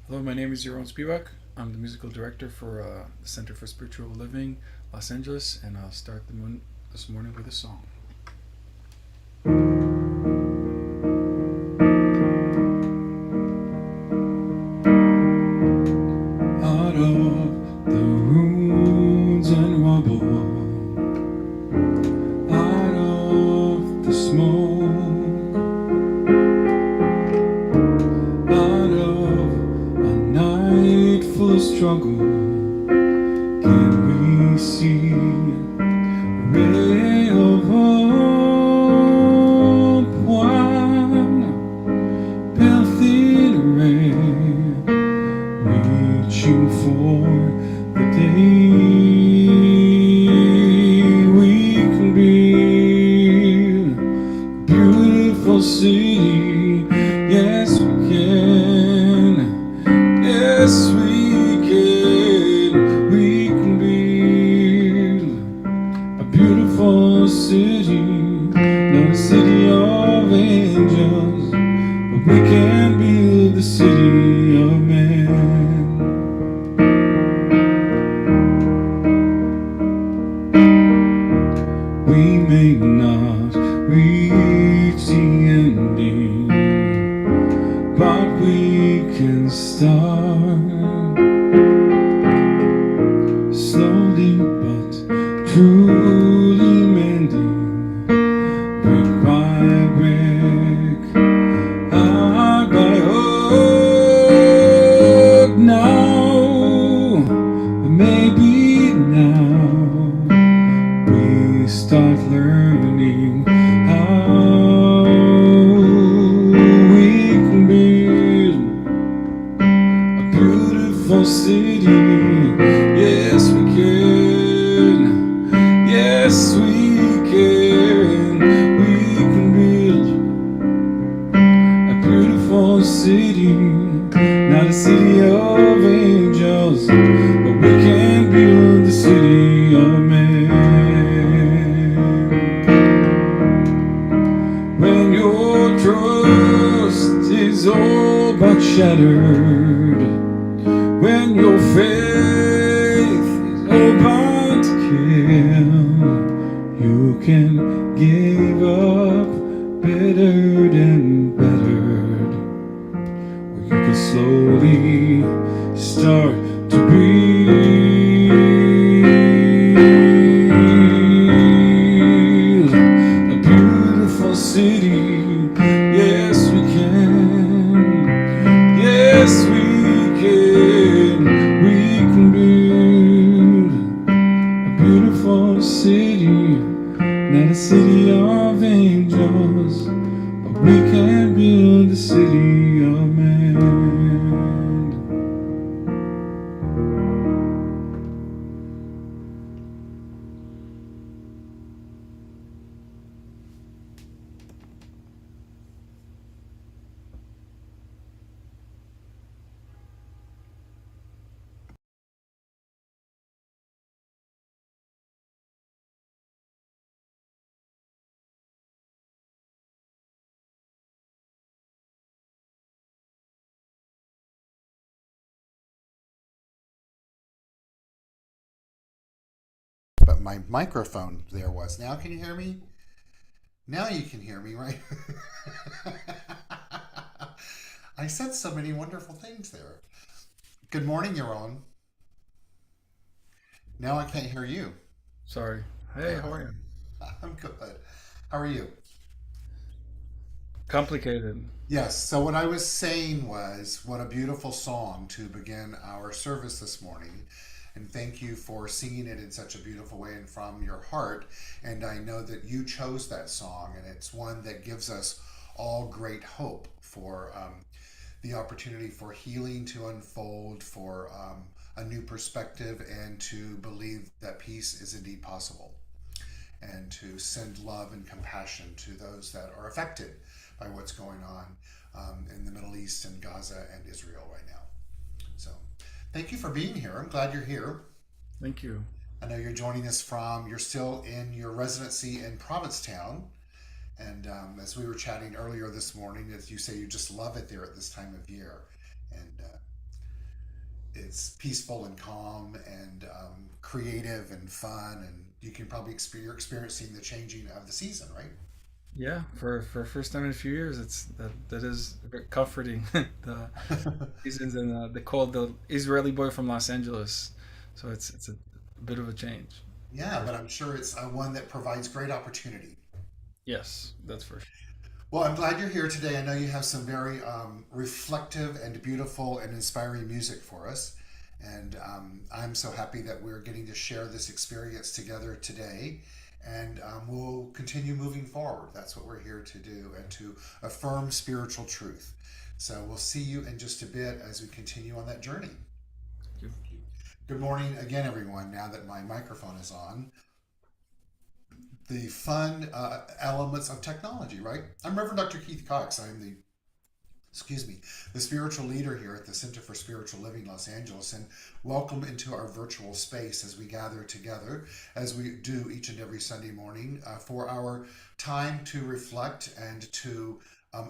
Hello, my name is Yaron Spivak. I'm the musical director for the Center for Spiritual Living, Los Angeles, and I'll start this morning with a song. Out of the ruins and rubble, out of the smoke, out of a night full of struggle, can we see a ray of hope? One pale thin ray, reaching for the day we can be a beautiful city. Yes, we can. Yes, we can. We can build a beautiful city, not a city of angels, but we can build the city of man. We may not reach the ending, but we can start slowly but truly mending, brick by brick, heart by heart. Now, maybe now, we start learning how we can build a beautiful city. Yes, we can. Yes, we can. We can build a beautiful city, not a city of angels, but we can build the city of man. When your trust is all but shattered, when your faith is all but killed, you can give up better than bettered, or you can slowly start to build a beautiful city. Yes, we can. Yes, we can. We can build a beautiful city, not a city of angels, but we can build the city of man. But my microphone there was. Now can you hear me? Now you can hear me, right? I said so many wonderful things there. Good morning, Yaron. Now I can't hear you. Sorry. Hey, There. how are you? I'm good. How are you? Complicated. Yes, so what I was saying was what a beautiful song to begin our service this morning. And thank you for singing it in such a beautiful way and from your heart. And I know that you chose that song, and it's one that gives us all great hope for the opportunity for healing to unfold, for a new perspective, and to believe that peace is indeed possible, and to send love and compassion to those that are affected by what's going on in the Middle East and Gaza and Israel right now. So, thank you for being here. I'm glad you're here. Thank you. I know you're joining us you're still in your residency in Provincetown. And as we were chatting earlier this morning, as you say, you just love it there at this time of year. And it's peaceful and calm and creative and fun, and you can probably you're experiencing the changing of the season, right? Yeah, for first time in a few years, that is very comforting. The seasons and they called the Israeli boy from Los Angeles, so it's a bit of a change. Yeah, but I'm sure it's one that provides great opportunity. Yes, that's for sure. Well, I'm glad you're here today. I know you have some very reflective and beautiful and inspiring music for us. And I'm so happy that we're getting to share this experience together today. And we'll continue moving forward. That's what we're here to do and to affirm spiritual truth. So we'll see you in just a bit as we continue on that journey. Thank Good morning again, everyone. Now that my microphone is on, the fun elements of technology, right? I'm Reverend Dr. Keith Cox. I'm the the spiritual leader here at the Center for Spiritual Living Los Angeles, and welcome into our virtual space as we gather together, as we do each and every Sunday morning, for our time to reflect and to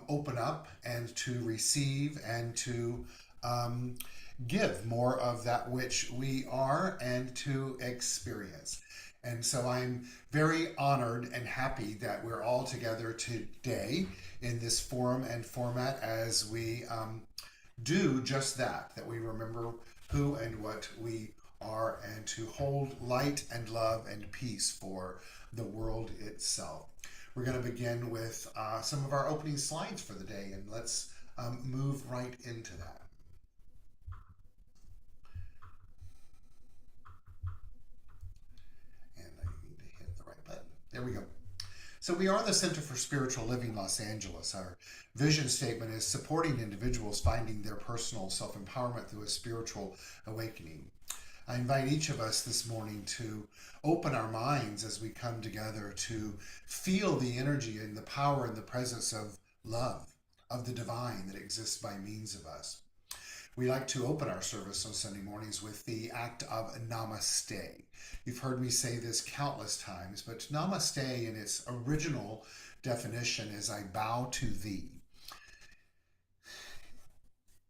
open up and to receive and to um, give more of that which we are and to experience. And so I'm very honored and happy that we're all together today in this forum and format as we do just that, that we remember who and what we are and to hold light and love and peace for the world itself. We're going to begin with some of our opening slides for the day, and let's move right into that. And I need to hit the right button. There we go. So, we are the Center for Spiritual Living Los Angeles. Our vision statement is supporting individuals finding their personal self empowerment through a spiritual awakening. I invite each of us this morning to open our minds as we come together to feel the energy and the power and the presence of love, of the divine that exists by means of us. We like to open our service on Sunday mornings with the act of namaste. You've heard me say this countless times, but namaste in its original definition is I bow to thee.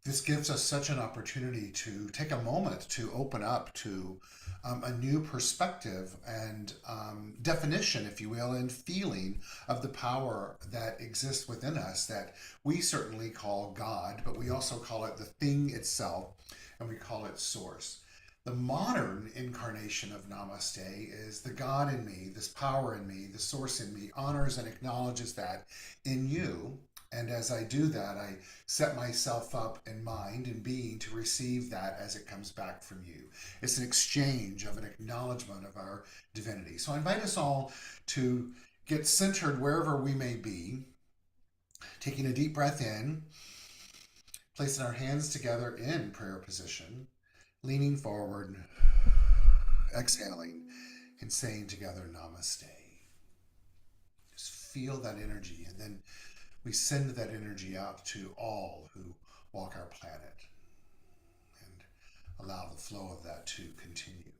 This gives us such an opportunity to take a moment to open up to a new perspective and definition, if you will, and feeling of the power that exists within us that we certainly call God, but we also call it the thing itself, and we call it source. The modern incarnation of Namaste is the God in me, this power in me, the source in me, honors and acknowledges that in you. And as I do that, I set myself up in mind and being to receive that as it comes back from you. It's an exchange of an acknowledgement of our divinity. So I invite us all to get centered wherever we may be, taking a deep breath in, placing our hands together in prayer position, leaning forward, exhaling, and saying together, Namaste. Just feel that energy, and then we send that energy out to all who walk our planet and allow the flow of that to continue.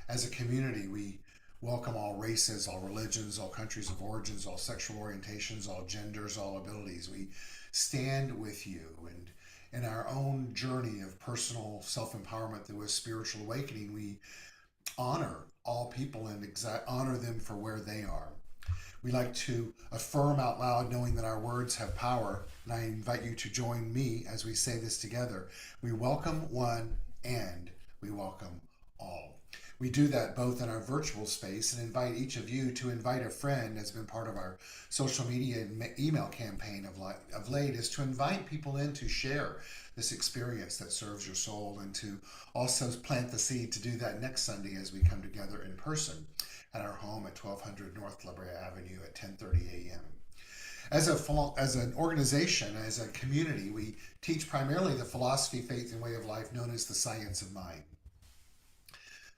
As a community, we welcome all races, all religions, all countries of origins, all sexual orientations, all genders, all abilities. We stand with you, and in our own journey of personal self empowerment through a spiritual awakening, we honor all people and honor them for where they are. We like to affirm out loud, knowing that our words have power, and I invite you to join me as we say this together. We welcome one and we welcome all. We do that both in our virtual space and invite each of you to invite a friend. Has been part of our social media and email campaign of late, is to invite people in to share this experience that serves your soul, and to also plant the seed to do that next Sunday as we come together in person at our home at 1200 North La Brea Avenue at 10:30 a.m. As an organization, as a community, we teach primarily the philosophy, faith, and way of life known as the science of mind.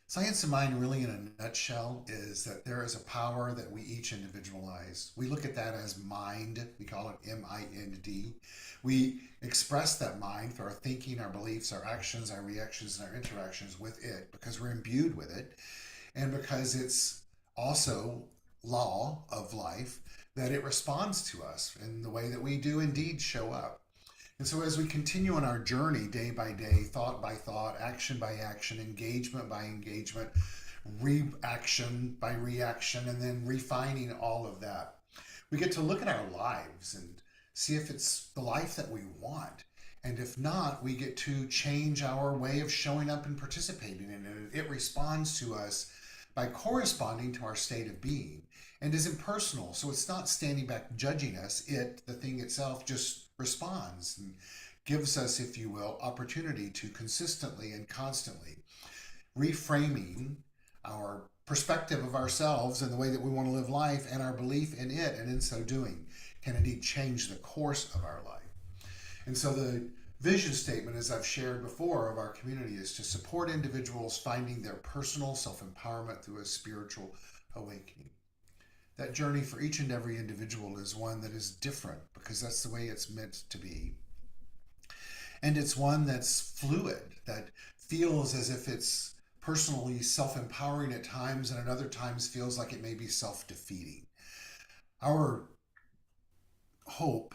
Science of mind, really in a nutshell, is that there is a power that we each individualize. We look at that as mind. We call it MIND. We express that mind through our thinking, our beliefs, our actions, our reactions, and our interactions with it because we're imbued with it, and because it's also law of life that it responds to us in the way that we do indeed show up. And so, as we continue on our journey day by day, thought by thought, action by action, engagement by engagement, reaction by reaction, and then refining all of that, we get to look at our lives and see if it's the life that we want. And if not, we get to change our way of showing up and participating in it. It responds to us by corresponding to our state of being and is impersonal. So it's not standing back judging us. The thing itself, just responds and gives us, if you will, opportunity to consistently and constantly reframing our perspective of ourselves and the way that we want to live life and our belief in it, and in so doing can indeed change the course of our life. And so the vision statement, as I've shared before, of our community is to support individuals finding their personal self-empowerment through a spiritual awakening. That journey for each and every individual is one that is different because that's the way it's meant to be. And it's one that's fluid, that feels as if it's personally self-empowering at times and at other times feels like it may be self-defeating. Our hope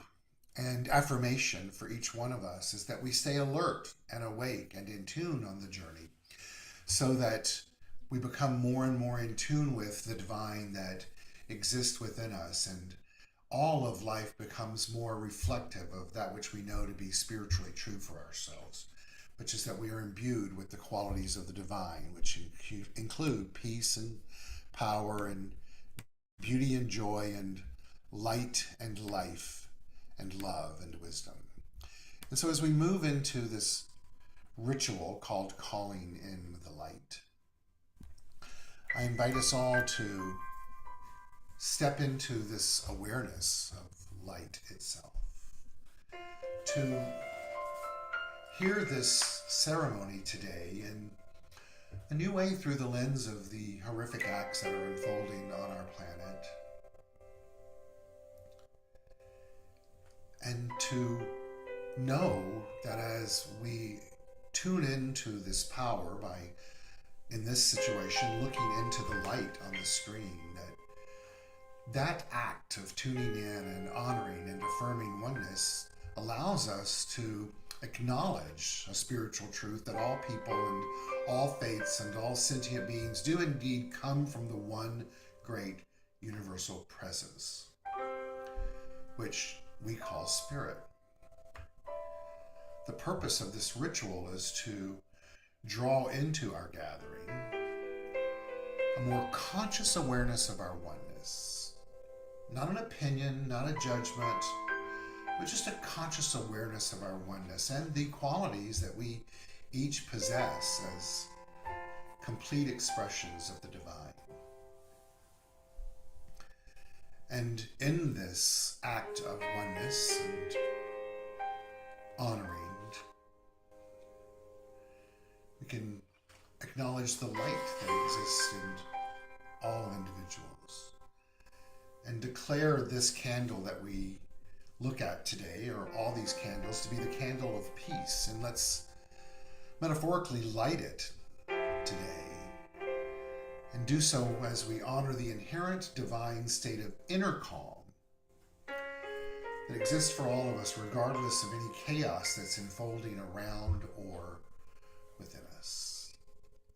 and affirmation for each one of us is that we stay alert and awake and in tune on the journey so that we become more and more in tune with the divine that exists within us, and all of life becomes more reflective of that which we know to be spiritually true for ourselves, which is that we are imbued with the qualities of the divine, which include peace and power and beauty and joy and light and life and love and wisdom. And so as we move into this ritual called calling in the light, I invite us all to step into this awareness of light itself, to hear this ceremony today in a new way through the lens of the horrific acts that are unfolding on our planet, and to know that as we tune into this power by, in this situation, looking into the light on the screen, that act of tuning in and honoring and affirming oneness allows us to acknowledge a spiritual truth that all people and all faiths and all sentient beings do indeed come from the one great universal presence, which we call spirit. The purpose of this ritual is to draw into our gathering a more conscious awareness of our oneness. Not an opinion, not a judgment, but just a conscious awareness of our oneness and the qualities that we each possess as complete expressions of the divine. And in this act of oneness and honoring, we can acknowledge the light that exists in all individuals and declare this candle that we look at today, or all these candles, to be the candle of peace. And let's metaphorically light it today, and do so as we honor the inherent divine state of inner calm that exists for all of us, regardless of any chaos that's unfolding around or within us.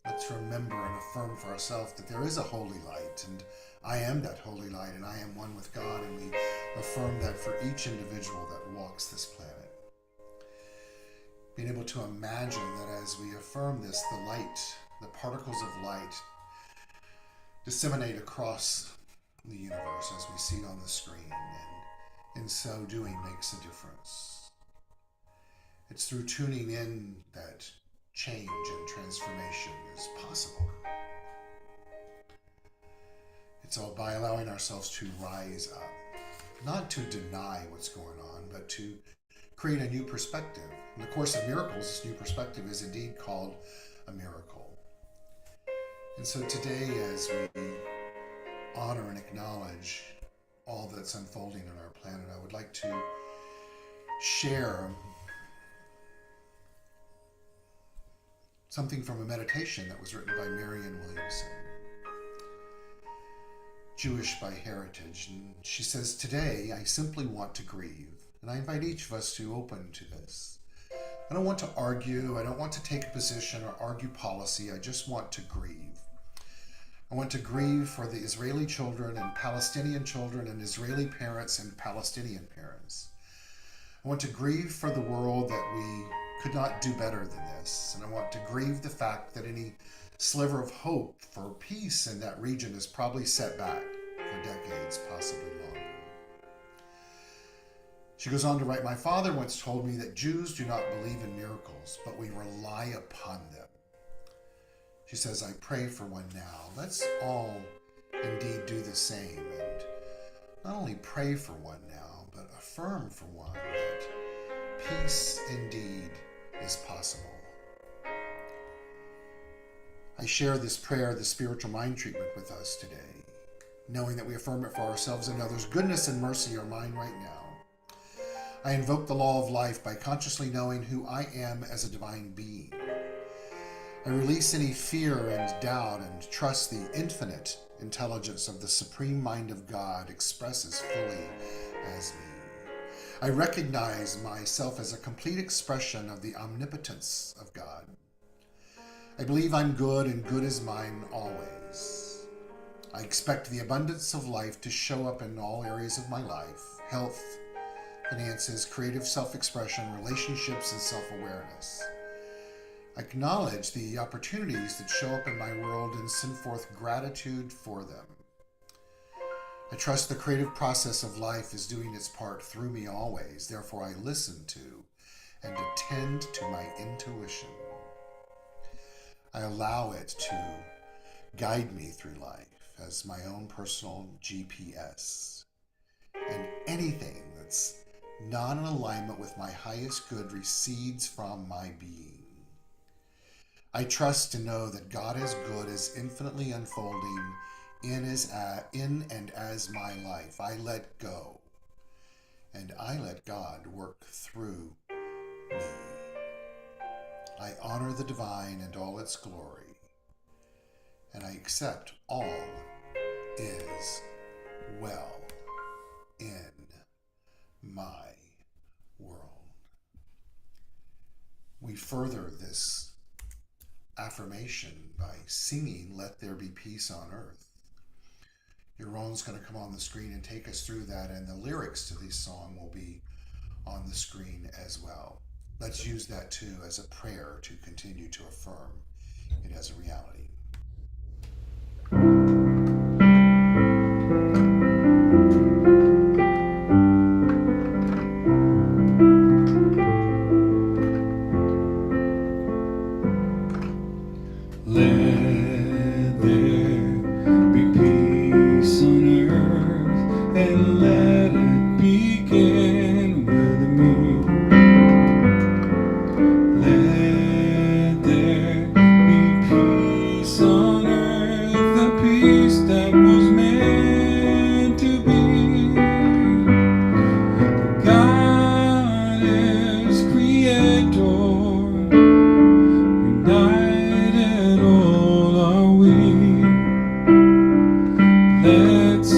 Let's remember and affirm for ourselves that there is a holy light, and I am that holy light, and I am one with God, and we affirm that for each individual that walks this planet. Being able to imagine that as we affirm this, the light, the particles of light, disseminate across the universe as we see it on the screen, and in so doing makes a difference. It's through tuning in that change and transformation is possible. It's all by allowing ourselves to rise up, not to deny what's going on, but to create a new perspective. In the Course of Miracles, this new perspective is indeed called a miracle. And so today, as we honor and acknowledge all that's unfolding on our planet, I would like to share something from a meditation that was written by Marianne Williamson, Jewish by heritage. And she says, "Today, I simply want to grieve. And I invite each of us to open to this. I don't want to argue. I don't want to take a position or argue policy. I just want to grieve. I want to grieve for the Israeli children and Palestinian children and Israeli parents and Palestinian parents. I want to grieve for the world that we could not do better than this. And I want to grieve the fact that any sliver of hope for peace in that region is probably set back for decades, possibly longer. She goes on to write, my father once told me that Jews do not believe in miracles, but we rely upon them. She says, I pray for one now. Let's all indeed do the same and not only pray for one now, but affirm for one that peace indeed is possible. I share this prayer, the spiritual mind treatment, with us today, knowing that we affirm it for ourselves and others. Goodness and mercy are mine right now. I invoke the law of life by consciously knowing who I am as a divine being. I release any fear and doubt and trust the infinite intelligence of the supreme mind of God expresses fully as me. I recognize myself as a complete expression of the omnipotence of God. I believe I'm good and good is mine always. I expect the abundance of life to show up in all areas of my life: health, finances, creative self-expression, relationships, and self-awareness. I acknowledge the opportunities that show up in my world and send forth gratitude for them. I trust the creative process of life is doing its part through me always. Therefore, I listen to and attend to my intuition. I allow it to guide me through life as my own personal GPS. And anything that's not in alignment with my highest good recedes from my being. I trust to know that God is good is infinitely unfolding in and as my life. I let go, and I let God work through me. I honor the divine and all its glory, and I accept all is well in my world. We further this affirmation by singing Let There Be Peace on Earth. Yaron's going to come on the screen and take us through that, and the lyrics to this song will be on the screen as well. Let's use that too as a prayer to continue to affirm it as a reality. Let there be peace on earth, and let it begin with me. Let there be peace on earth, the peace that was meant to be. God is creator, united all are we. Let's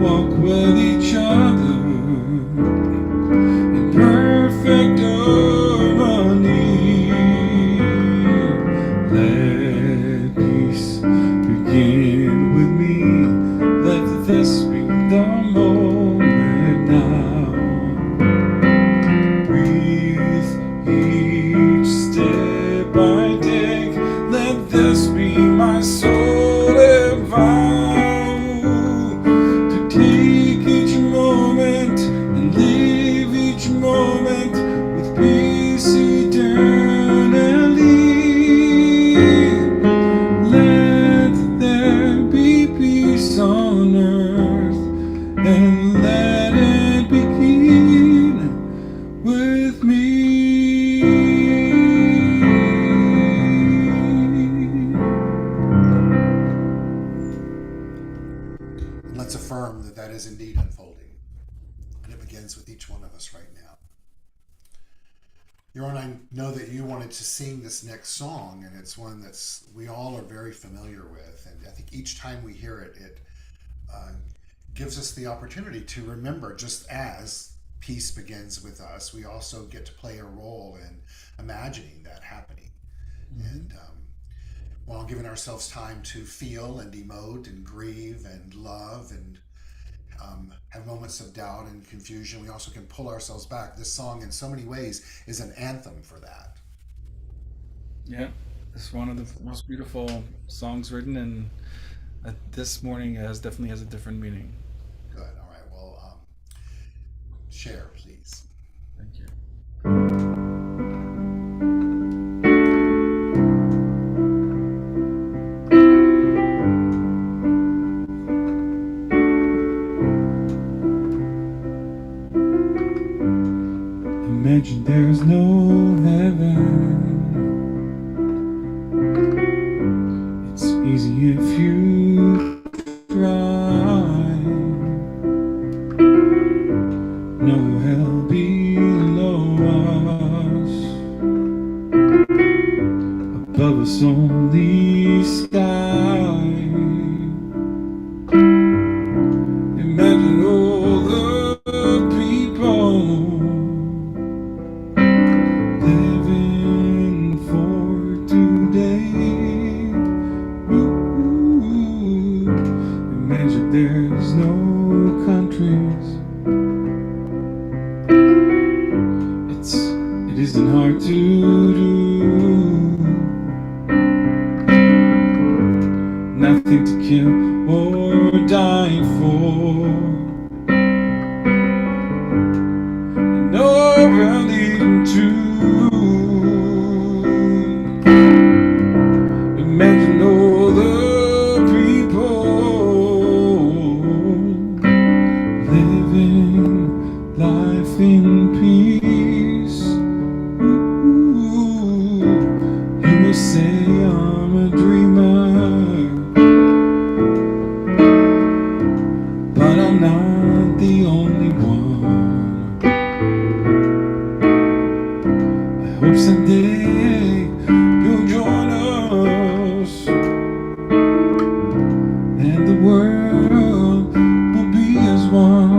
walk with each other in perfect harmony. Let peace begin with me. Let this be the moment now. Breathe each step I take. Let this be my solemn vow to take each moment and live each moment with peace eternally. Let there be peace on earth, and let it begin with me. And let's affirm that that is indeed unfolding. And it begins with each one of us right now. Yaron, I know that you wanted to sing this next song, and it's one that's we all are very familiar with. And I think each time we hear it, it gives us the opportunity to remember, just as peace begins with us, we also get to play a role in imagining that happening. Hmm. And while giving ourselves time to feel and emote and grieve and love and have moments of doubt and confusion, we also can pull ourselves back. This song, in so many ways, is an anthem for that. Yeah, it's one of the most beautiful songs written, and this morning has definitely has a different meaning. Good. All right. Well, share, please. Thank you. Imagine there's no heaven. It's easy if you try. No hell below us. Above us only sky. Imagine all the people living for today. Ooh, imagine there's no countries. It isn't hard to do. Nothing to kill or die for. No running to. Imagine all the people living life in peace. Ooh, you will say I'm a dreamer, but I'm not the only one. I hope someday you'll join us, and the world will be as one.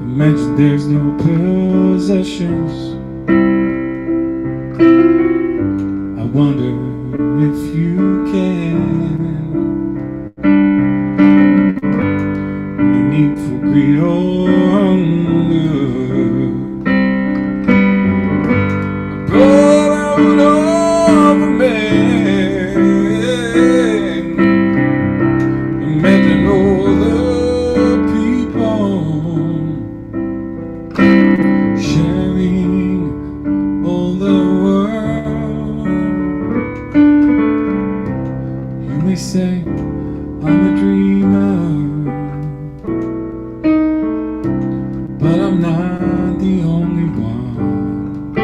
Imagine there's no possessions. I wonder if you can. No need for greed or hunger. But I would love a man. Imagine all the people sharing all the world. You may say I'm a dreamer, but I'm not the only one.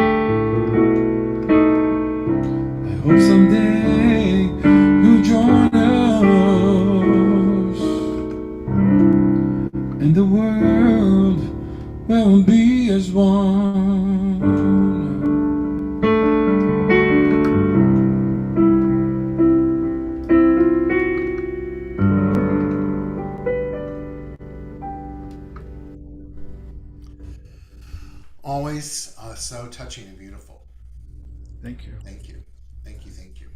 I hope someday you'll join us, and the world will be as one. Always so touching and beautiful. Thank you. Thank you. Thank you. Thank you.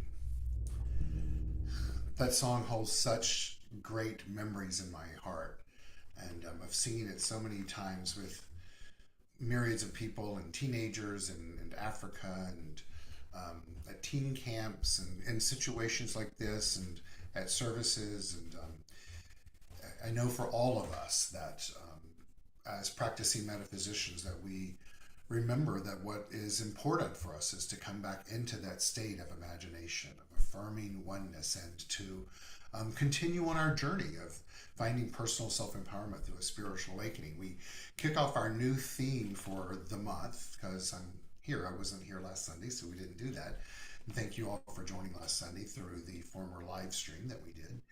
That song holds such great memories in my heart. And I've seen it so many times with myriads of people and teenagers and Africa and at teen camps and in situations like this and at services. And I know for all of us that as practicing metaphysicians that we remember that what is important for us is to come back into that state of imagination, of affirming oneness, and to continue on our journey of finding personal self-empowerment through a spiritual awakening. We kick off our new theme for the month because I'm here. I wasn't here last Sunday, so we didn't do that. And thank you all for joining last Sunday through the former live stream that we did,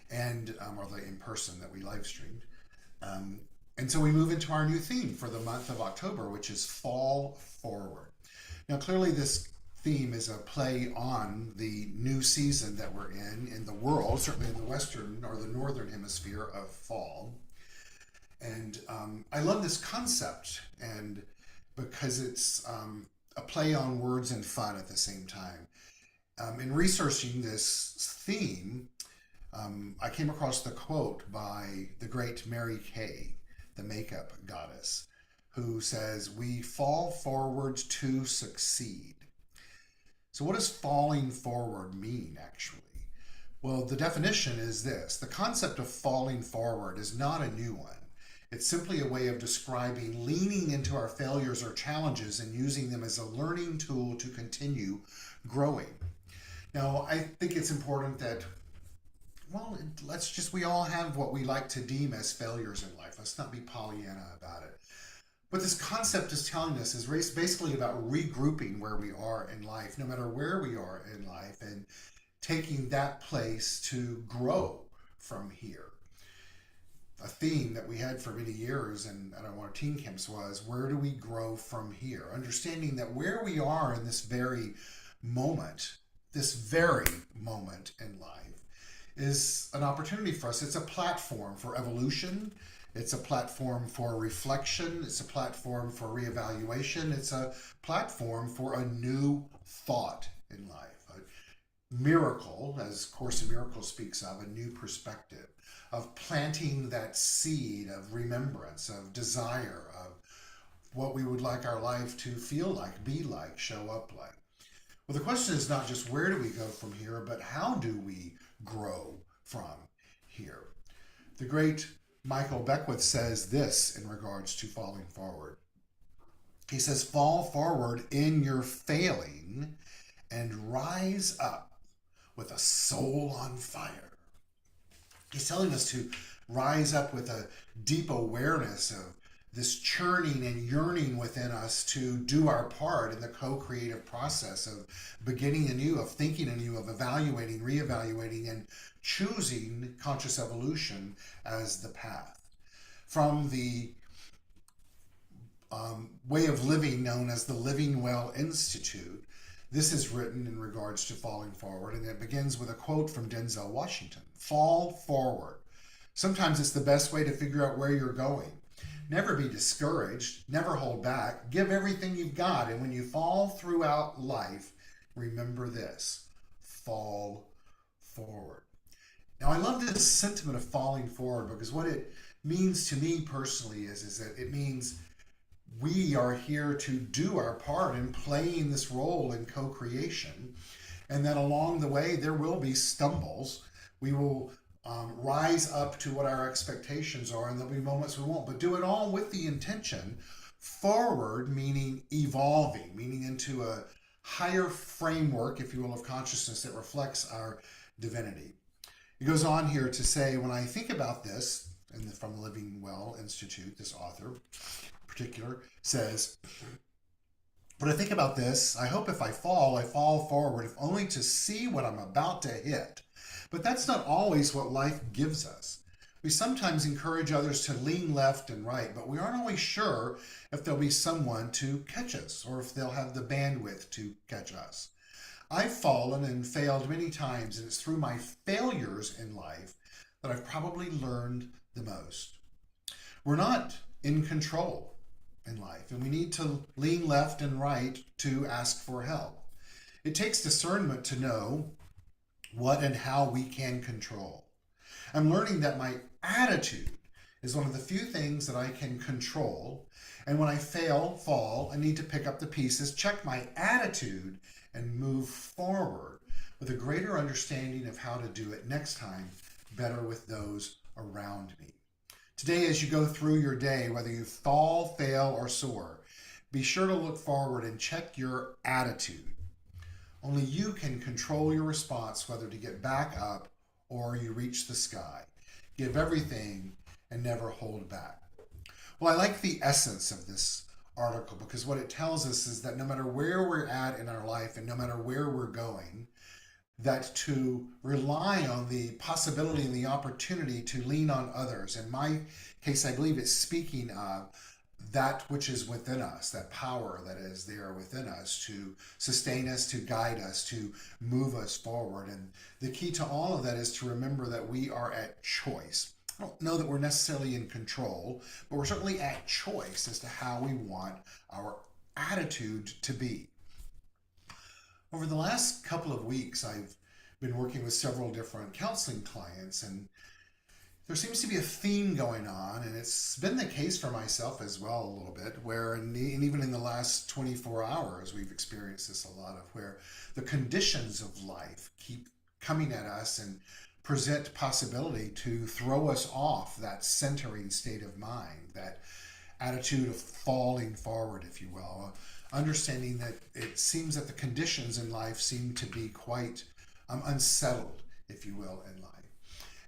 and or the in person that we live streamed. Um, and so we move into our new theme for the month of October, which is Fall Forward. Now, clearly, this theme is a play on the new season that we're in the world, certainly in the Western or the Northern Hemisphere of fall. And I love this concept, and because it's a play on words and fun at the same time. In researching this theme, I came across the quote by the great Mary Kay, the makeup goddess, who says, "We fall forward to succeed." So, what does falling forward mean, actually? Well, the definition is this: the concept of falling forward is not a new one. It's simply a way of describing leaning into our failures or challenges and using them as a learning tool to continue growing. Now, I think it's important that, well, we all have what we like to deem as failures in life. Let's not be Pollyanna about it. What this concept is telling us is basically about regrouping where we are in life, no matter where we are in life, and taking that place to grow from here. A theme that we had for many years and at our teen camps was, where do we grow from here? Understanding that where we are in this very moment in life, is an opportunity for us. It's a platform for evolution. It's a platform for reflection. It's a platform for reevaluation. It's a platform for a new thought in life. A miracle, as Course in Miracles speaks of, a new perspective, of planting that seed of remembrance, of desire, of what we would like our life to feel like, be like, show up like. Well, the question is not just where do we go from here, but how do we grow from here? The great Michael Beckwith says this in regards to falling forward. He says, "Fall forward in your failing and rise up with a soul on fire." He's telling us to rise up with a deep awareness of this churning and yearning within us to do our part in the co-creative process of beginning anew, of thinking anew, of evaluating, reevaluating, and choosing conscious evolution as the path. From the way of living known as the Living Well Institute, this is written in regards to falling forward, and it begins with a quote from Denzel Washington: "Fall forward. Sometimes it's the best way to figure out where you're going. Never be discouraged. Never hold back. Give everything you've got. And when you fall throughout life, remember this: fall forward." Now, I love this sentiment of falling forward, because what it means to me personally is that it means we are here to do our part in playing this role in co-creation, and that along the way there will be stumbles. We will rise up to what our expectations are, and there'll be moments we won't, but do it all with the intention forward, meaning evolving, meaning into a higher framework, if you will, of consciousness that reflects our divinity. He goes on here to say, when I think about this, and from the Living Well Institute, this author in particular says, "When I think about this, I hope if I fall forward, if only to see what I'm about to hit." But that's not always what life gives us. We sometimes encourage others to lean left and right, but we aren't always sure if there'll be someone to catch us, or if they'll have the bandwidth to catch us. I've fallen and failed many times, and it's through my failures in life that I've probably learned the most. We're not in control in life, and we need to lean left and right to ask for help. It takes discernment to know what and how we can control. I'm learning that my attitude is one of the few things that I can control, and when I fall, I need to pick up the pieces, check my attitude, and move forward with a greater understanding of how to do it next time better with those around me. Today, as you go through your day, whether you fall, fail, or soar, be sure to look forward and check your attitude. Only you can control your response, whether to get back up or you reach the sky. Give everything and never hold back. Well, I like the essence of this article, because what it tells us is that no matter where we're at in our life and no matter where we're going, that to rely on the possibility and the opportunity to lean on others. In my case, I believe it's speaking of that which is within us, that power that is there within us to sustain us, to guide us, to move us forward. And the key to all of that is to remember that we are at choice. I don't know that we're necessarily in control, but we're certainly at choice as to how we want our attitude to be. Over the last couple of weeks, I've been working with several different counseling clients, and there seems to be a theme going on, and it's been the case for myself as well a little bit, where, and even in the last 24 hours, we've experienced this a lot of where the conditions of life keep coming at us and present possibility to throw us off that centering state of mind, that attitude of falling forward, if you will, understanding that it seems that the conditions in life seem to be quite unsettled, if you will, in life.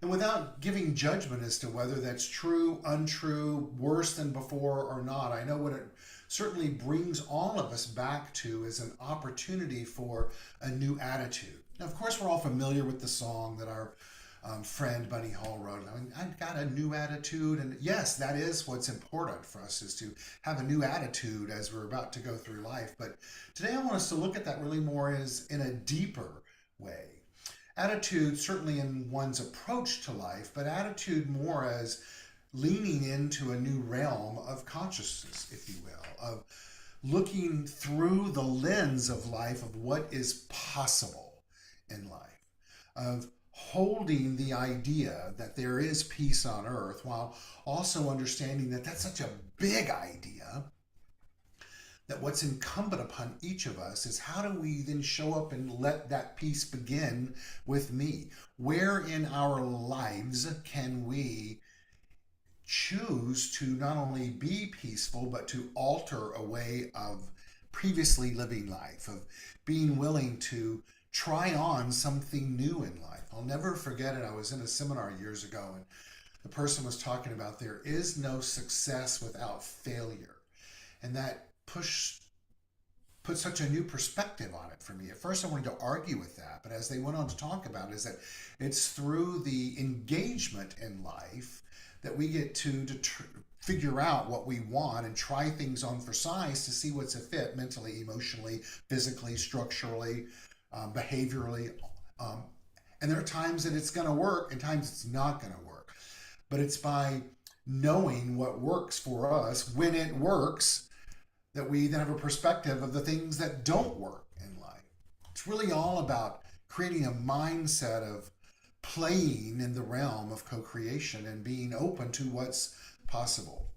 And without giving judgment as to whether that's true, untrue, worse than before or not, I know what it certainly brings all of us back to is an opportunity for a new attitude. Now, of course, we're all familiar with the song that our friend Bunny Hall wrote. I mean, I've got a new attitude, and yes, that is what's important for us is to have a new attitude as we're about to go through life. But today, I want us to look at that really more as in a deeper way. Attitude certainly in one's approach to life, but attitude more as leaning into a new realm of consciousness, if you will, of looking through the lens of life of what is possible in life, of holding the idea that there is peace on earth while also understanding that that's such a big idea that what's incumbent upon each of us is how do we then show up and let that peace begin with me? Where in our lives can we choose to not only be peaceful, but to alter a way of previously living life, of being willing to try on something new in life? I'll never forget it. I was in a seminar years ago, and the person was talking about there is no success without failure. And that put such a new perspective on it for me. At first, I wanted to argue with that, but as they went on to talk about it, is that it's through the engagement in life that we get to figure out what we want and try things on for size to see what's a fit mentally, emotionally, physically, structurally, behaviorally. And there are times that it's going to work and times it's not going to work. But it's by knowing what works for us when it works that we then have a perspective of the things that don't work in life. It's really all about creating a mindset of playing in the realm of co-creation and being open to what's possible.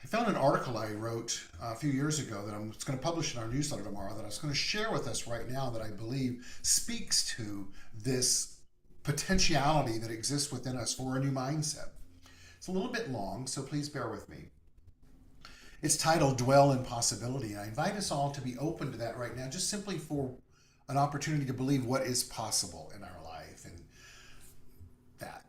I found an article I wrote a few years ago that I'm going to publish in our newsletter tomorrow that I was going to share with us right now that I believe speaks to this potentiality that exists within us for a new mindset. It's a little bit long, so please bear with me. It's titled Dwell in Possibility, and I invite us all to be open to that right now, just simply for an opportunity to believe what is possible in our life and that.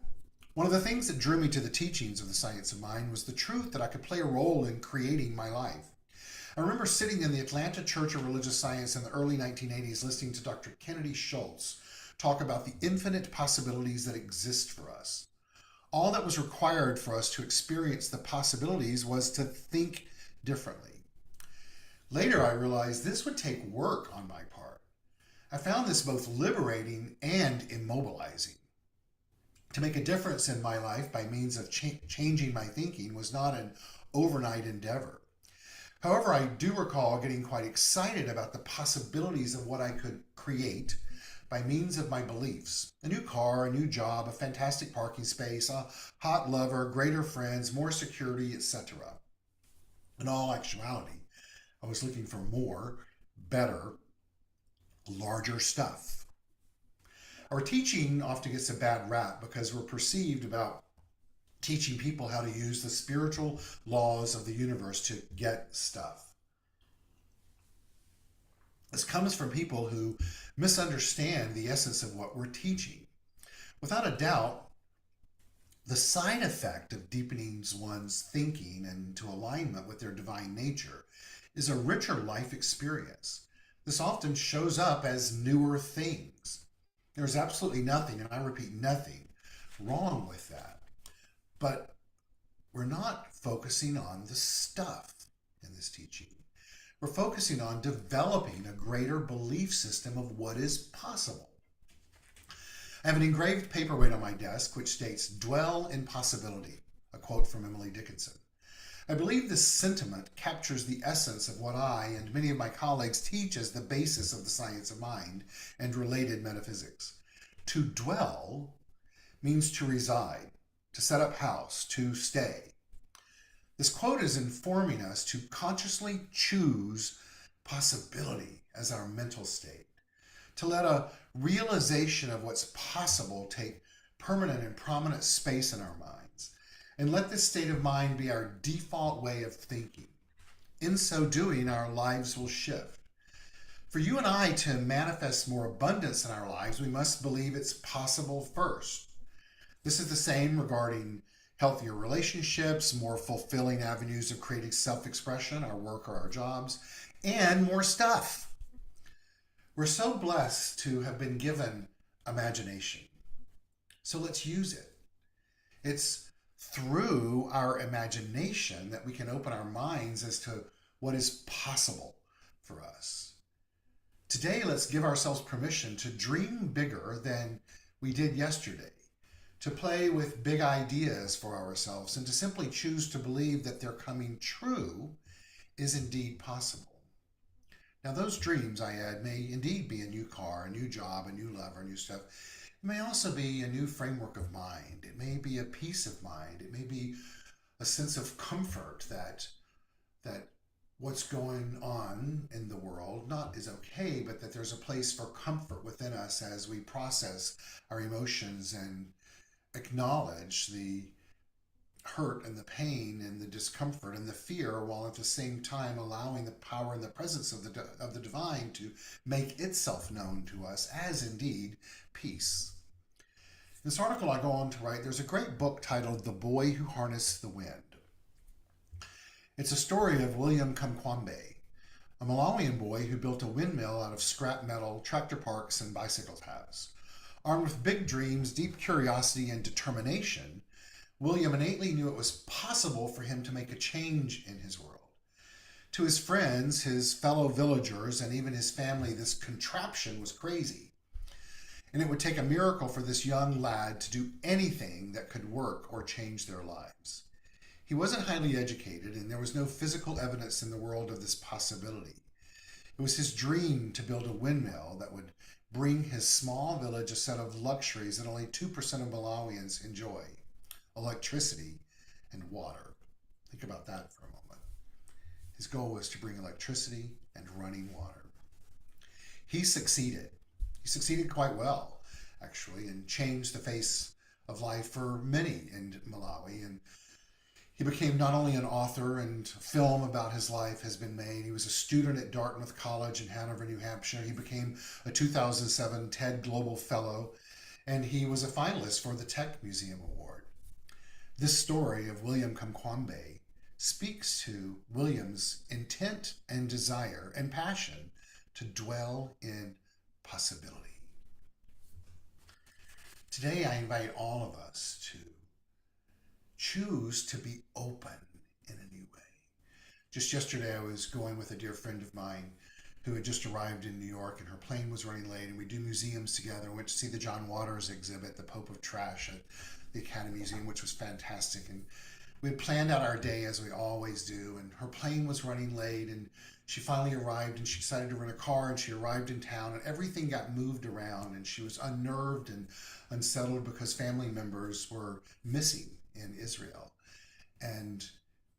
One of the things that drew me to the teachings of the science of mind was the truth that I could play a role in creating my life. I remember sitting in the Atlanta Church of Religious Science in the early 1980s listening to Dr. Kennedy Schultz talk about the infinite possibilities that exist for us. All that was required for us to experience the possibilities was to think differently. Later, I realized this would take work on my part. I found this both liberating and immobilizing. To make a difference in my life by means of changing my thinking was not an overnight endeavor. However, I do recall getting quite excited about the possibilities of what I could create by means of my beliefs. A new car, a new job, a fantastic parking space, a hot lover, greater friends, more security, etc. In all actuality, I was looking for more, better, larger stuff. Our teaching often gets a bad rap because we're perceived about teaching people how to use the spiritual laws of the universe to get stuff. This comes from people who misunderstand the essence of what we're teaching. Without a doubt, the side effect of deepening one's thinking into alignment with their divine nature is a richer life experience. This often shows up as newer things. There's absolutely nothing, and I repeat, nothing wrong with that. But we're not focusing on the stuff in this teaching. We're focusing on developing a greater belief system of what is possible. I have an engraved paperweight on my desk which states, "Dwell in possibility," a quote from Emily Dickinson. I believe this sentiment captures the essence of what I and many of my colleagues teach as the basis of the science of mind and related metaphysics. To dwell means to reside, to set up house, to stay. This quote is informing us to consciously choose possibility as our mental state, to let a realization of what's possible take permanent and prominent space in our minds, and let this state of mind be our default way of thinking. In so doing, our lives will shift. For you and I to manifest more abundance in our lives, we must believe it's possible first. This is the same regarding healthier relationships, more fulfilling avenues of creating self expression, our work or our jobs, and more stuff. We're so blessed to have been given imagination. So let's use it. It's through our imagination that we can open our minds as to what is possible for us. Today, let's give ourselves permission to dream bigger than we did yesterday, to play with big ideas for ourselves, and to simply choose to believe that their coming true is indeed possible. Now, those dreams, I add, may indeed be a new car, a new job, a new lover, new stuff. It may also be a new framework of mind. It may be a peace of mind. It may be a sense of comfort that what's going on in the world not is okay, but that there's a place for comfort within us as we process our emotions and acknowledge the hurt and the pain and the discomfort and the fear, while at the same time allowing the power and the presence of the divine to make itself known to us as indeed peace. In this article I go on to write, there's a great book titled The Boy Who Harnessed the Wind. It's a story of William Kamkwambe, a Malawian boy who built a windmill out of scrap metal, tractor parks, and bicycle paths. Armed with big dreams, deep curiosity, and determination, William innately knew it was possible for him to make a change in his world. To his friends, his fellow villagers, and even his family, this contraption was crazy. And it would take a miracle for this young lad to do anything that could work or change their lives. He wasn't highly educated, and there was no physical evidence in the world of this possibility. It was his dream to build a windmill that would bring his small village a set of luxuries that only 2% of Malawians enjoy: electricity and water. Think about that for a moment. His goal was to bring electricity and running water. He succeeded. He succeeded quite well, actually, and changed the face of life for many in Malawi. And he became not only an author, and a film about his life has been made. He was a student at Dartmouth College in Hanover, New Hampshire. He became a 2007 TED Global Fellow, and he was a finalist for the Tech Museum Award. This story of William Kamkwambe speaks to William's intent and desire and passion to dwell in possibility. Today, I invite all of us to choose to be open in a new way. Just yesterday, I was going with a dear friend of mine who had just arrived in New York, and her plane was running late, and we do museums together. We went to see the John Waters exhibit, The Pope of Trash, at the Academy Museum, which was fantastic. And we had planned out our day as we always do, and her plane was running late, and she finally arrived, and she decided to rent a car, and she arrived in town, and everything got moved around, and she was unnerved and unsettled because family members were missing in Israel. And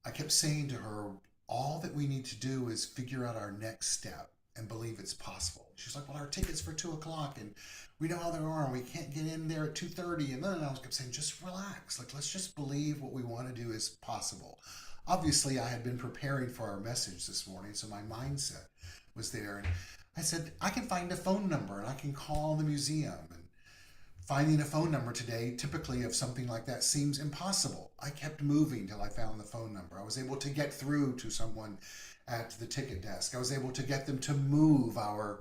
I kept saying to her, all that we need to do is figure out our next step and believe it's possible. She's like, well, our ticket's for 2:00, and we know how they are, and we can't get in there at 2:30. And then I kept saying, just relax. Like, let's just believe what we want to do is possible. Obviously, I had been preparing for our message this morning, so my mindset was there. And I said, I can find a phone number, and I can call the museum. And finding a phone number today, typically of something like that, seems impossible. I kept moving till I found the phone number. I was able to get through to someone at the ticket desk. I was able to get them to move our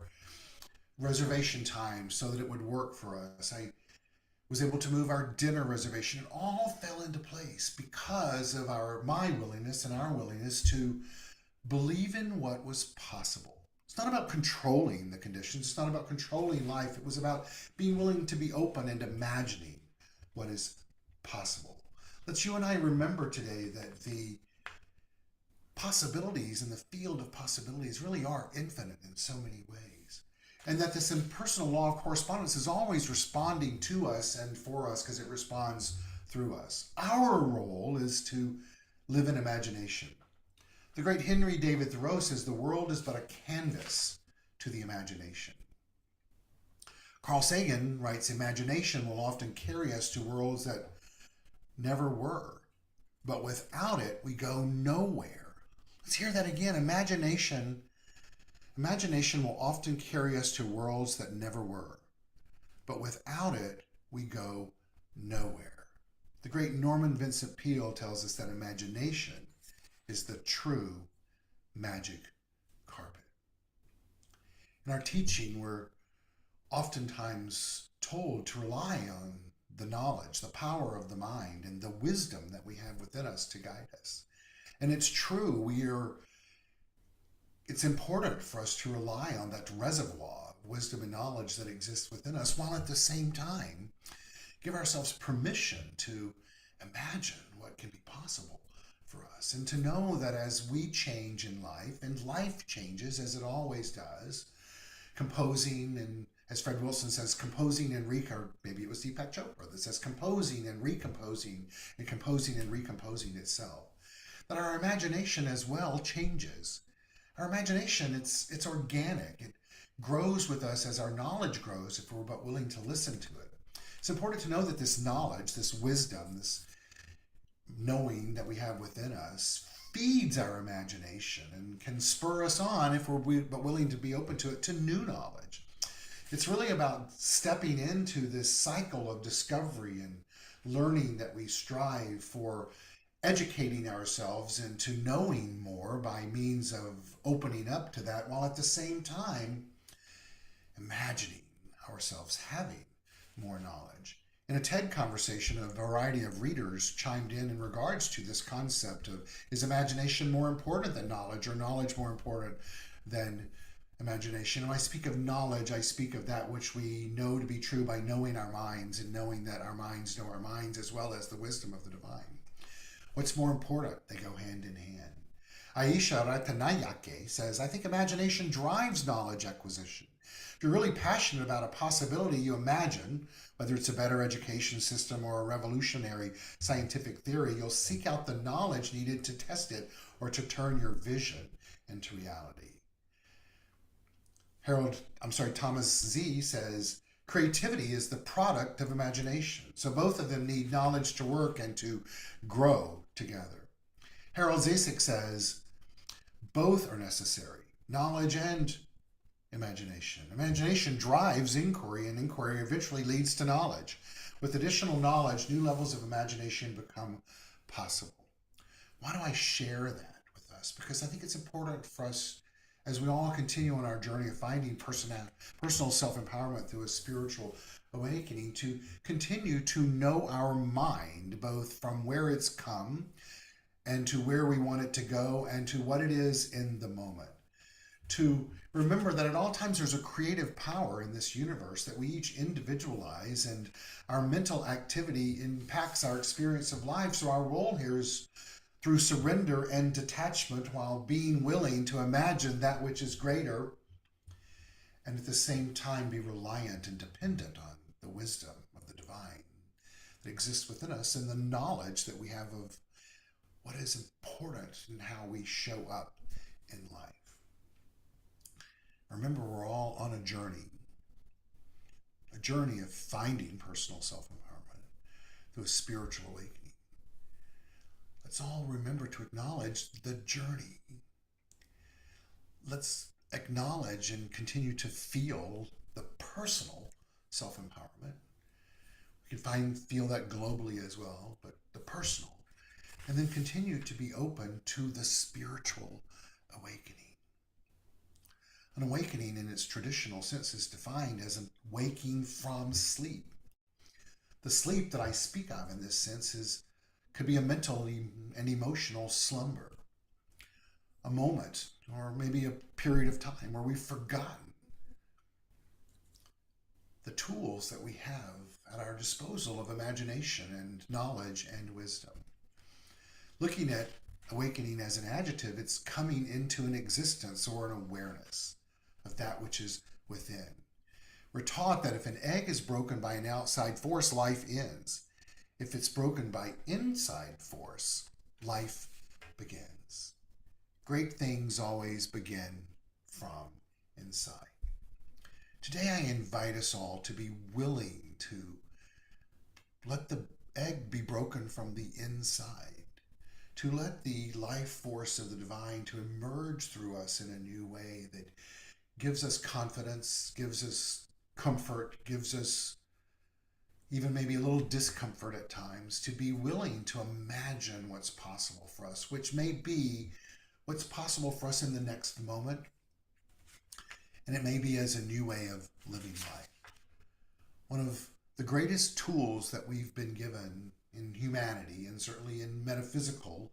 reservation time so that it would work for us. was able to move our dinner reservation. It all fell into place because of my willingness and our willingness to believe in what was possible. It's not about controlling the conditions. It's not about controlling life. It was about being willing to be open and imagining what is possible. Let's you and I remember today that the possibilities in the field of possibilities really are infinite in so many ways. And that this impersonal law of correspondence is always responding to us and for us because it responds through us. Our role is to live in imagination. The great Henry David Thoreau says the world is but a canvas to the imagination. Carl Sagan writes, imagination will often carry us to worlds that never were, but without it, we go nowhere. Let's hear that again. Imagination will often carry us to worlds that never were, but without it, we go nowhere. The great Norman Vincent Peale tells us that imagination is the true magic carpet. In our teaching, we're oftentimes told to rely on the knowledge, the power of the mind, and the wisdom that we have within us to guide us. And it's true, it's important for us to rely on that reservoir of wisdom and knowledge that exists within us, while at the same time give ourselves permission to imagine what can be possible for us, and to know that as we change in life, and life changes as it always does, composing and, as Fred Wilson says, composing and or maybe it was Deepak Chopra that says composing and recomposing and composing and recomposing itself, that our imagination as well changes. Our imagination, it's organic. It grows with us as our knowledge grows if we're but willing to listen to it. It's important to know that this knowledge, this wisdom, this knowing that we have within us feeds our imagination and can spur us on if we're but willing to be open to it, to new knowledge. It's really about stepping into this cycle of discovery and learning that we strive for, educating ourselves into knowing more by means of opening up to that, while at the same time imagining ourselves having more knowledge. In a TED conversation, a variety of readers chimed in regards to this concept of, is imagination more important than knowledge, or knowledge more important than imagination? When I speak of knowledge, I speak of that which we know to be true by knowing our minds, and knowing that our minds know our minds, as well as the wisdom of the divine. What's more important? They go hand in hand. Aisha Ratanayake says, I think imagination drives knowledge acquisition. If you're really passionate about a possibility you imagine, whether it's a better education system or a revolutionary scientific theory, you'll seek out the knowledge needed to test it or to turn your vision into reality. Thomas Z says, creativity is the product of imagination. So both of them need knowledge to work and to grow together. Harold Zasek says, both are necessary, knowledge and imagination. Imagination drives inquiry, and inquiry eventually leads to knowledge. With additional knowledge, new levels of imagination become possible. Why do I share that with us? Because I think it's important for us, as we all continue on our journey of finding personal self-empowerment through a spiritual awakening, to continue to know our mind, both from where it's come and to where we want it to go and to what it is in the moment. To remember that at all times there's a creative power in this universe that we each individualize, and our mental activity impacts our experience of life. So our role here is through surrender and detachment, while being willing to imagine that which is greater, and at the same time be reliant and dependent on the wisdom of the divine that exists within us, and the knowledge that we have of what is important in how we show up in life. Remember, we're all on a journey of finding personal self-empowerment through a spiritual awakening. Let's all remember to acknowledge the journey. Let's acknowledge and continue to feel the personal self-empowerment. We can feel that globally as well, but the personal. And then continue to be open to the spiritual awakening. An awakening in its traditional sense is defined as a waking from sleep. The sleep that I speak of in this sense is could be a mental and emotional slumber, a moment or maybe a period of time where we've forgotten the tools that we have at our disposal of imagination and knowledge and wisdom. Looking at awakening as an adjective, it's coming into an existence or an awareness of that which is within. We're taught that if an egg is broken by an outside force, life ends. If it's broken by inside force, life begins. Great things always begin from inside. Today, I invite us all to be willing to let the egg be broken from the inside, to let the life force of the divine to emerge through us in a new way that gives us confidence, gives us comfort, gives us even maybe a little discomfort at times, to be willing to imagine what's possible for us, which may be what's possible for us in the next moment, and it may be as a new way of living life. One of the greatest tools that we've been given in humanity, and certainly in metaphysical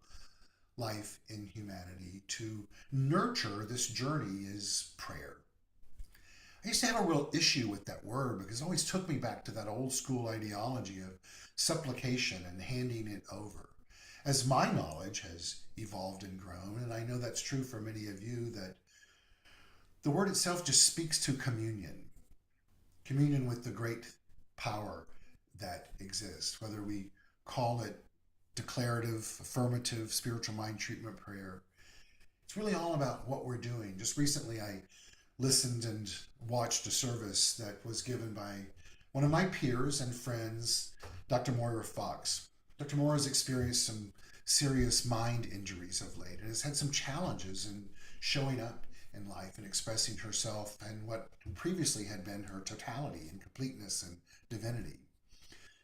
life in humanity, to nurture this journey is prayer. I used to have a real issue with that word because it always took me back to that old school ideology of supplication and handing it over. As my knowledge has evolved and grown, and I know that's true for many of you, that the word itself just speaks to communion, communion with the great power that exists, whether we call it declarative, affirmative, spiritual mind treatment prayer. It's really all about what we're doing. Just recently, I listened and watched a service that was given by one of my peers and friends, Dr. Moira Fox. Dr. Moira has experienced some serious mind injuries of late and has had some challenges in showing up in life and expressing herself and what previously had been her totality and completeness and divinity.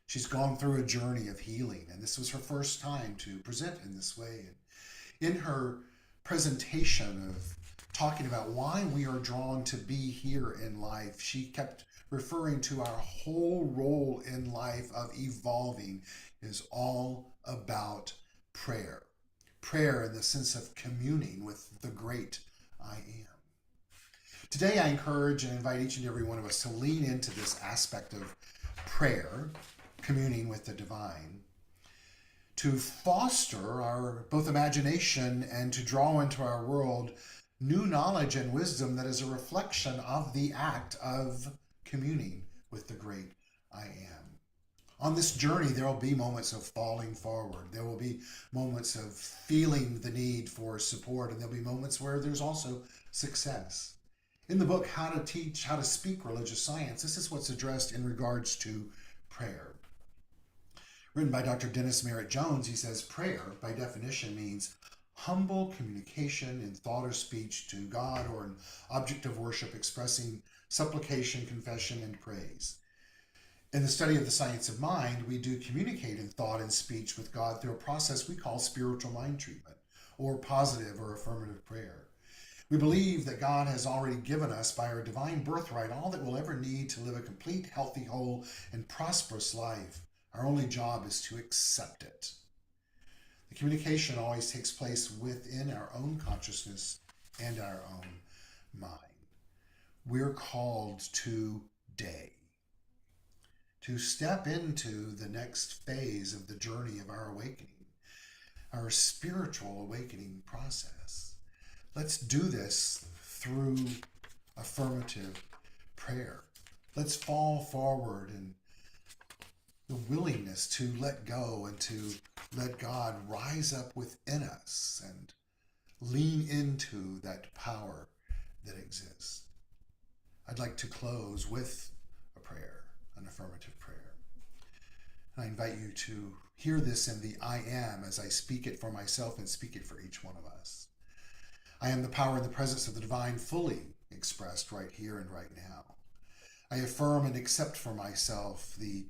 She's gone through a journey of healing, and this was her first time to present in this way. And in her presentation of talking about why we are drawn to be here in life, she kept referring to our whole role in life of evolving is all about prayer. Prayer in the sense of communing with the great I am. Today, I encourage and invite each and every one of us to lean into this aspect of prayer, communing with the divine, to foster our both imagination and to draw into our world new knowledge and wisdom that is a reflection of the act of communing with the great I am. On this journey, there will be moments of falling forward. There will be moments of feeling the need for support, and there'll be moments where there's also success. In the book, How to Teach, How to Speak Religious Science, this is what's addressed in regards to prayer. Written by Dr. Dennis Merritt Jones, he says, prayer, by definition, means humble communication in thought or speech to God or an object of worship expressing supplication, confession, and praise. In the study of the science of mind, we do communicate in thought and speech with God through a process we call spiritual mind treatment, or positive or affirmative prayer. We believe that God has already given us, by our divine birthright, all that we'll ever need to live a complete, healthy, whole, and prosperous life. Our only job is to accept it. The communication always takes place within our own consciousness and our own mind. We're called today to step into the next phase of the journey of our awakening, our spiritual awakening process. Let's do this through affirmative prayer. Let's fall forward in the willingness to let go and to let God rise up within us and lean into that power that exists. I'd like to close with a prayer, an affirmative prayer. And I invite you to hear this in the I am as I speak it for myself and speak it for each one of us. I am the power and the presence of the divine fully expressed right here and right now. I affirm and accept for myself the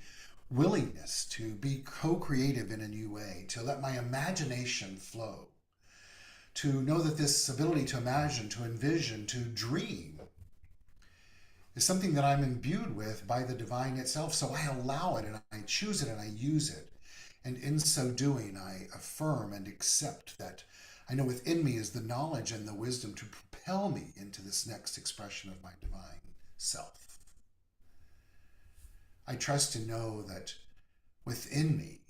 willingness to be co-creative in a new way, to let my imagination flow, to know that this ability to imagine, to envision, to dream is something that I'm imbued with by the divine itself. So I allow it and I choose it and I use it. And in so doing, I affirm and accept that I know within me is the knowledge and the wisdom to propel me into this next expression of my divine self. I trust to know that within me,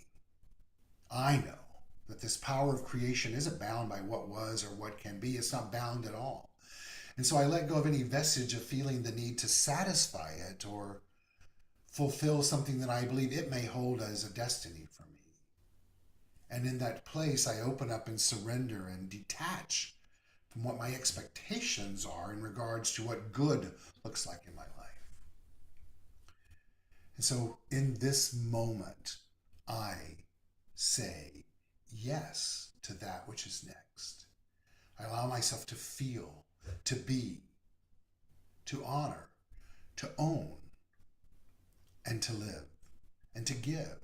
I know that this power of creation isn't bound by what was or what can be. It's not bound at all. And so I let go of any vestige of feeling the need to satisfy it or fulfill something that I believe it may hold as a destiny for me. And in that place, I open up and surrender and detach from what my expectations are in regards to what good looks like in my life. And so in this moment, I say yes to that which is next. I allow myself to feel, to be, to honor, to own, and to live, and to give,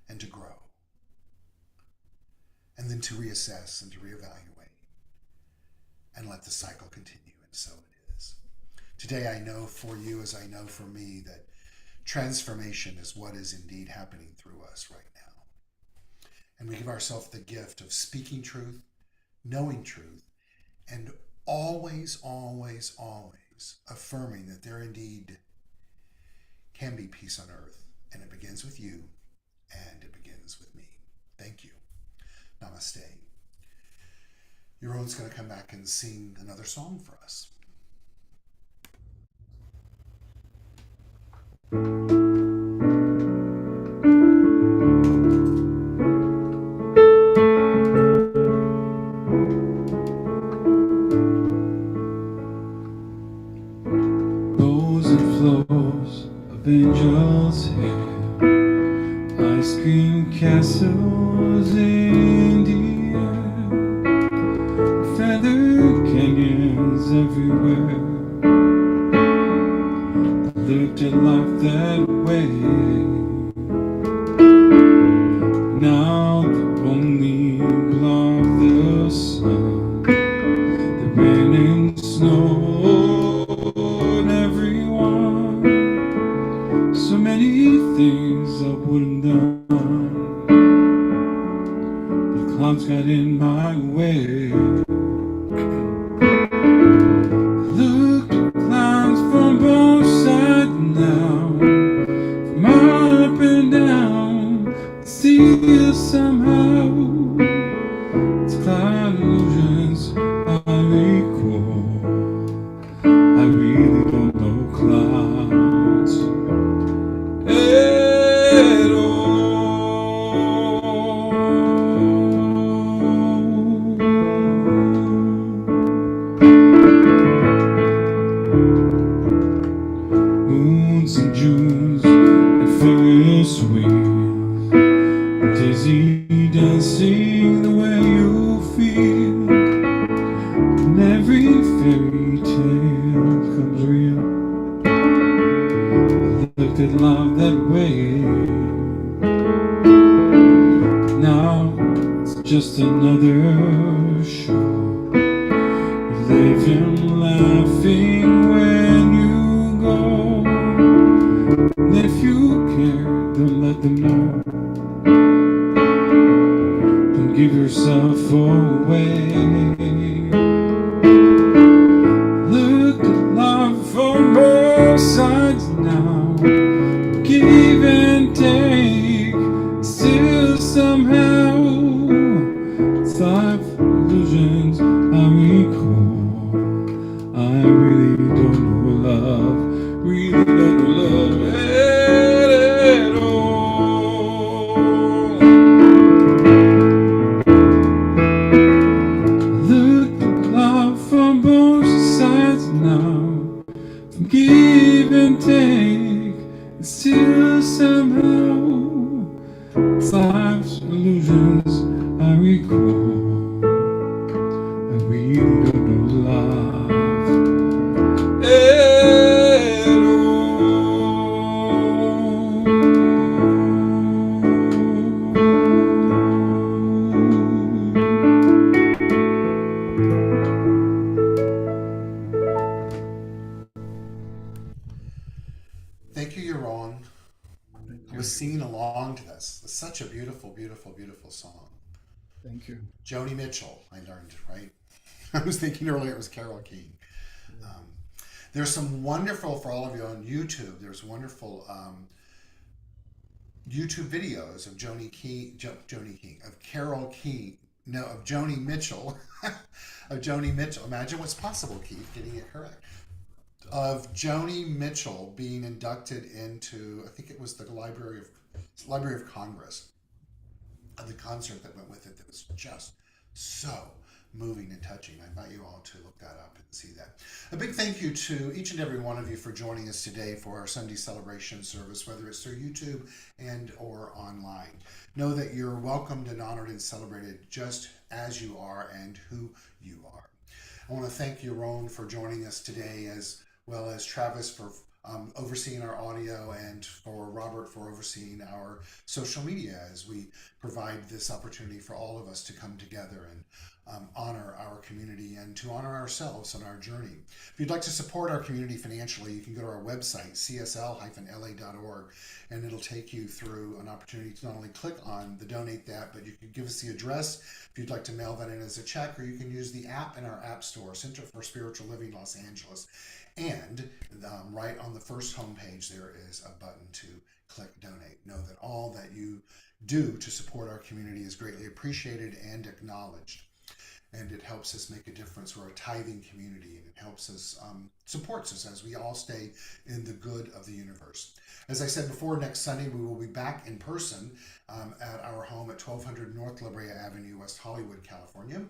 and to grow, and then to reassess and to reevaluate, and let the cycle continue. And so it is. Today, I know for you, as I know for me, that transformation is what is indeed happening through us right now. And we give ourselves the gift of speaking truth, knowing truth, and always, always, always affirming that there indeed can be peace on earth. And it begins with you, and it begins with me. Thank you. Namaste. Jeroen's going to come back and sing another song for us. Rows and flows of angels' hair, ice cream castles in the air, feather canyons everywhere. Looked at life that way. Now the only block the sun, the rain and snow and everyone. So many things I wouldn't done, but clouds got in my way. Look at clouds from both sides now, from up and down, still somehow it's cloud illusions I recall. I really don't know clouds at all. Moons and Junes and Ferris wheels, dizzy dancing the way you feel. And every fairy tale comes real. I looked at love that way. Now it's just another show. You leave him laughing when you go. And if you care, then let them know. Don't give yourself away. Look at love from both sides now. Give and take, still somehow it's life illusions I recall. I really don't know love, really don't know love at all. Look at love from both sides now, from give and take, and still somehow it's life's illusions I recall. I really don't know love at all. Thank you, Yaron. Thank I you. was singing along to this. It's such a beautiful, beautiful, beautiful song. Thank you. Joni Mitchell, I learned, right? I was thinking earlier it was Carole King. Yeah. Um, there's some wonderful, for all of you on YouTube, there's wonderful YouTube videos of Joni King, of Carole King, no, of Joni Mitchell, of Joni Mitchell. Imagine what's possible, Keith, getting it correct. Of Joni Mitchell being inducted into, I think it was the Library of Congress, and the concert that went with it that was just so moving and touching. I invite you all to look that up and see that. A big thank you to each and every one of you for joining us today for our Sunday celebration service, whether it's through YouTube and or online. Know that you're welcomed and honored and celebrated just as you are and who you are. I want to thank Yaron for joining us today, as well as Travis for overseeing our audio, and for Robert for overseeing our social media, as we provide this opportunity for all of us to come together and honor our community and to honor ourselves on our journey. If you'd like to support our community financially, you can go to our website, csl-la.org, and it'll take you through an opportunity to not only click on the donate that, but you can give us the address if you'd like to mail that in as a check, or you can use the app in our app store, Center for Spiritual Living Los Angeles. And right on the first homepage, there is a button to click donate. Know that all that you do to support our community is greatly appreciated and acknowledged. And it helps us make a difference. We're a tithing community, and it helps us, supports us as we all stay in the good of the universe. As I said before, next Sunday we will be back in person at our home at 1200 North La Brea Avenue, West Hollywood, California.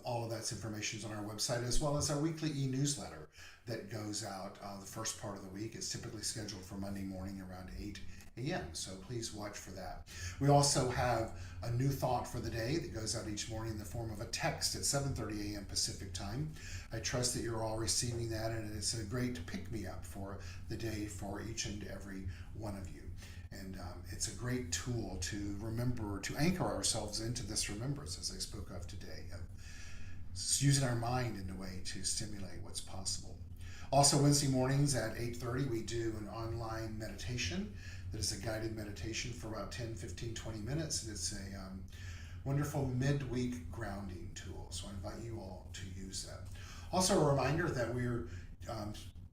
All of that's information is on our website, as well as our weekly e-newsletter that goes out the first part of the week. It's typically scheduled for Monday morning around 8 a.m. So please watch for that. We also have a new thought for the day that goes out each morning in the form of a text at 7:30 a.m. Pacific time. I trust that you're all receiving that, and it's a great pick-me-up for the day for each and every one of you. And it's a great tool to remember, to anchor ourselves into this remembrance, as I spoke of today, of using our mind in a way to stimulate what's possible. Also, Wednesday mornings at 8:30, we do an online meditation that is a guided meditation for about 10, 15, 20 minutes. And it's a wonderful midweek grounding tool. So I invite you all to use that. Also, a reminder that we're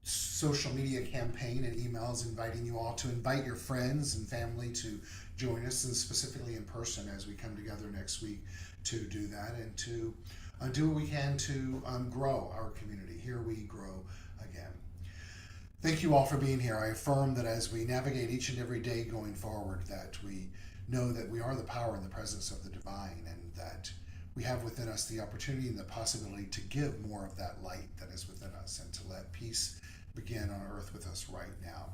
social media campaign and emails inviting you all to invite your friends and family to join us, and specifically in person as we come together next week to do that, and to do what we can to grow our community. Here we grow again. Thank you all for being here. I affirm that as we navigate each and every day going forward, that we know that we are the power and the presence of the divine, and that we have within us the opportunity and the possibility to give more of that light that is within us, and to let peace begin on earth with us right now.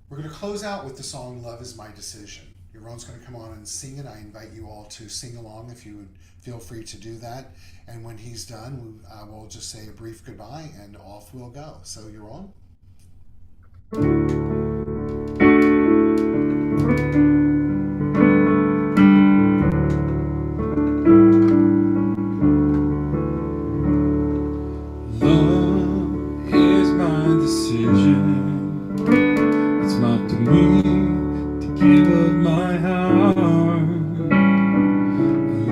We're going to close out with the song Love Is My Decision. Yaron's going to come on and sing it. I invite you all to sing along if you would feel free to do that. And when he's done, we'll just say a brief goodbye and off we'll go. So, Yaron? Love is my decision. It's not to me to give up my heart.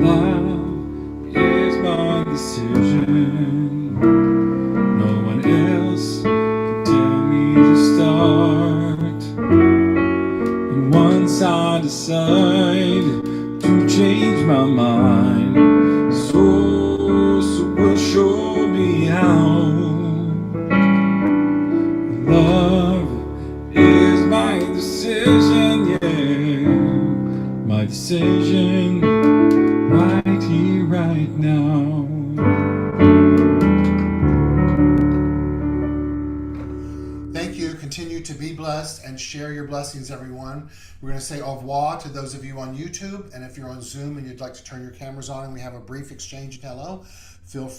Love is my decision. No one else can tell me to start. And once I decide to change my mind, so will show me how. Love is my decision, yeah, my decision, right here, right now. Thank you. Continue to be blessed and share your blessings, everyone. We're going to say au revoir to those of you on YouTube, and if you're on Zoom and you'd like to turn your cameras on and we have a brief exchange of hello, feel free.